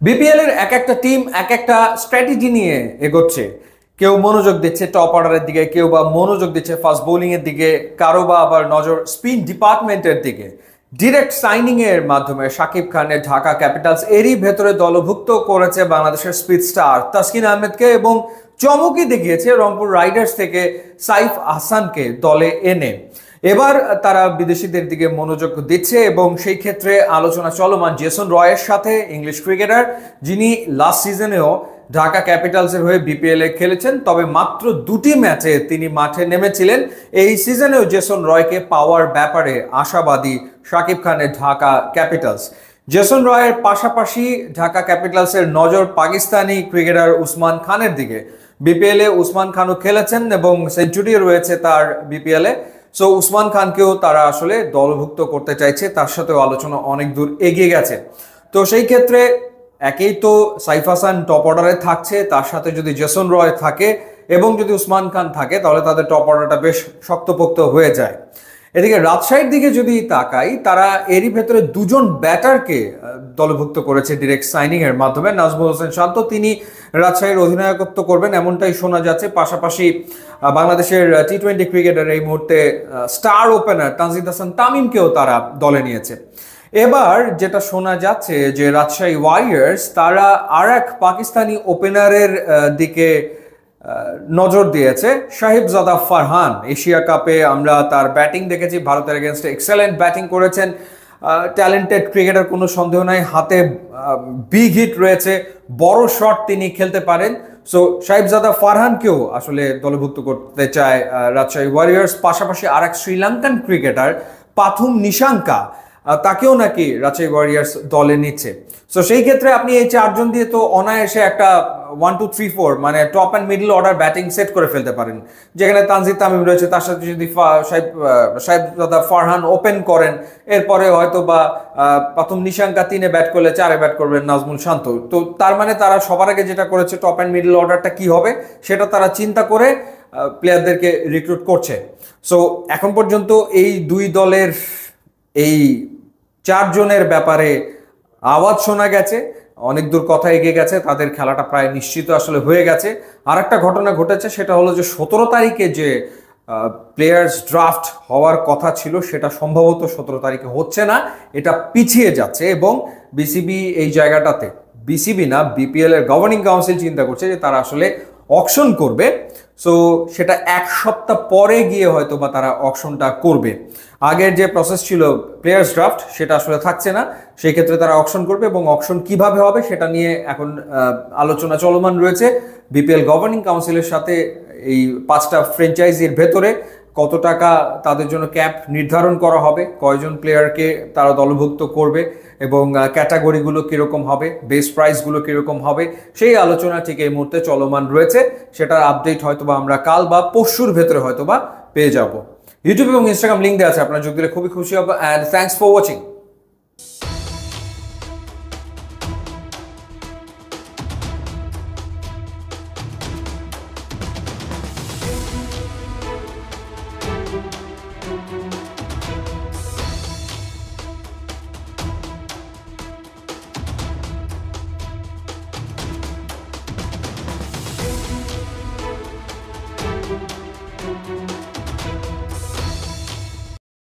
BPL এর এক একটা টিম এক একটা স্ট্র্যাটেজি নিয়ে এগোচ্ছে। কেউ মনোযোগ দিচ্ছে টপ অর্ডারের দিকে, কেউ বা মনোযোগ দিচ্ছে ফাস্ট বোলিং এর দিকে, কারো বা আবার নজর স্পিন ডিপার্টমেন্টের দিকে। ডিরেক্ট সাইনিং এর মাধ্যমে শাকিব খানের ঢাকা ক্যাপিটালস এরই ভেতরে দলভুক্ত করেছে বাংলাদেশের স্পিড স্টার তাসকিন আহমেদকে এবং চমকই দেখিয়েছে রংপুর রাইডার্স থেকে সাইফ আহসানকে দলে এনে। এবার তারা বিদেশিদের দিকে মনোযোগ দিচ্ছে এবং সেই ক্ষেত্রে আলোচনা চলমান জেসন রয়ের সাথে, ইংলিশ ক্রিকেটার যিনি লাস্ট সিজনেও ঢাকা ক্যাপিটালসের হয়ে বিপিএল এ খেলেছেন, তবে মাত্র 2টি ম্যাচে তিনি মাঠে নেমেছিলেন। এই সিজনেও জেসন রয়কে পাওয়ার ব্যাপারে আশাবাদী শাকিব খানের ঢাকা ক্যাপিটালস। জেসন রয়ের পাশাপাশি ঢাকা ক্যাপিটালসের নজর পাকিস্তানি ক্রিকেটার উসমান খানের দিকে। বিপিএল এ উসমান খানও খেলেছেন এবং সেঞ্চুরিও রয়েছে তার বিপিএল এ। সো উসমান খানকেও তারা আসলে দলভুক্ত করতে চাইছে, তার সাথেও আলোচনা অনেক দূর এগিয়ে গেছে। তো সেই ক্ষেত্রে একেই তো সাইফ হাসান টপ অর্ডারে থাকছে, তার সাথে যদি জেসন রয় থাকে এবং যদি উসমান খান থাকে তাহলে তাদের টপ অর্ডারটা বেশ শক্তপোক্ত হয়ে যায়। এদিকে রাজশাহীর দিকে যদি তাকাই, তারা এরই ভেতরে দুজন ব্যাটারকে দলভুক্ত করেছে ডিরেক্ট সাইনিং এর মাধ্যমে। নাজমুল হোসেন শান্ত তিনি রাজশাহীর অধিনায়কত্ব করবেন এমনটাই শোনা যাচ্ছে। পাশাপাশি বাংলাদেশের টি-20 ক্রিকেটার এই মুহূর্তে স্টার ওপেনার তানজিদ হাসান তামিমকেও তারা দলে নিয়েছে। এবার যেটা শোনা যাচ্ছে যে রাজশাহী ওয়ারিয়র্স তারা আর এক পাকিস্তানি ওপেনারের দিকে নজর দিয়েছে। শাহিবজাদা ফারহান, এশিয়া কাপে আমরা তার ব্যাটিং দেখেছি, ভারতের এগেনস্টে এক্সেলেন্ট ব্যাটিং করেছেন। ট্যালেন্টেড ক্রিকেটার, কোনো সন্দেহ নাই, হাতে বিগ হিট রয়েছে, বড় শট তিনি খেলতে পারেন। সো শাহিবজাদা ফারহানকেও আসলে দলভুক্ত করতে চায় রাজশাহী ওয়ারিয়র্স। পাশাপাশি আর এক শ্রীলঙ্কান ক্রিকেটার পাথুম নিশাঙ্কা, তাকেও নাকি রাজশাহী ওয়ারিয়র্স দলে নিচ্ছে। সো সেই ক্ষেত্রে আপনি এই চারজন দিয়ে তো অনায়াসে একটা 1 2 3 4 মানে top and middle order batting set করে ফেলতে পারেন, যেখানে তানজিদ তামিম রয়েছে, তার সাথে যদি শাহিবজাদা ফারহান ওপেন করেন, এরপরে হয়তো বা প্রথম নিশাঙ্কা 3-এ ব্যাট করলে 4-এ ব্যাট করবেন নাজমুল শান্ত। তো তার মানে তারা সবার আগে যেটা করেছে টপ অ্যান্ড মিডল অর্ডারটা কি হবে সেটা তারা চিন্তা করে প্লেয়ারদেরকে রিক্রুট করছে। সো এখন পর্যন্ত এই দুই দলের এই 4 জনের ব্যাপারে আওয়াজ শোনা গেছে, অনেক দূর কথা এগিয়ে গেছে, তাদের খেলাটা প্রায় নিশ্চিত আসলে হয়ে গেছে। আর একটা ঘটনা ঘটেছে, সেটা হলো যে 17 তারিখে যে প্লেয়ার্স ড্রাফট হওয়ার কথা ছিল সেটা সম্ভবত 17 তারিখে হচ্ছে না, এটা পিছিয়ে যাচ্ছে। এবং বিসিবি এই জায়গাটাতে, বিসিবি না বিপিএল এর গভর্নিং কাউন্সিল চিন্তা করছে যে তারা আসলে অকশন করবে। সো সেটা 1 সপ্তাহ পরে গিয়ে হয়তো বা তারা অকশনটা করবে। আগের যে প্রসেস ছিল প্লেয়ার্স ড্রাফট সেটা আসলে থাকছে না, সেই ক্ষেত্রে তারা অকশন করবে এবং অকশন কিভাবে হবে সেটা নিয়ে এখন আলোচনা চলমান রয়েছে বিপিএল গভর্নিং কাউন্সিলের সাথে। এই 5টা ফ্র্যাঞ্চাইজির ভেতরে কত টাকা তাদের জন্য ক্যাপ নির্ধারণ করা হবে, কয়জন প্লেয়ারকে তারা দলভুক্ত করবে এবং ক্যাটাগরিগুলো কীরকম হবে, বেস প্রাইসগুলো কীরকম হবে, সেই আলোচনা ঠিক এই মুহূর্তে চলমান রয়েছে। সেটার আপডেট হয়তোবা আমরা কাল বা পরশুর ভেতরে হয়তোবা পেয়ে যাব। ইউটিউব এবং ইনস্টাগ্রাম লিঙ্ক দেওয়া আছে, আপনারা যোগ দিলে খুবই খুশি হবো। And thanks for watching.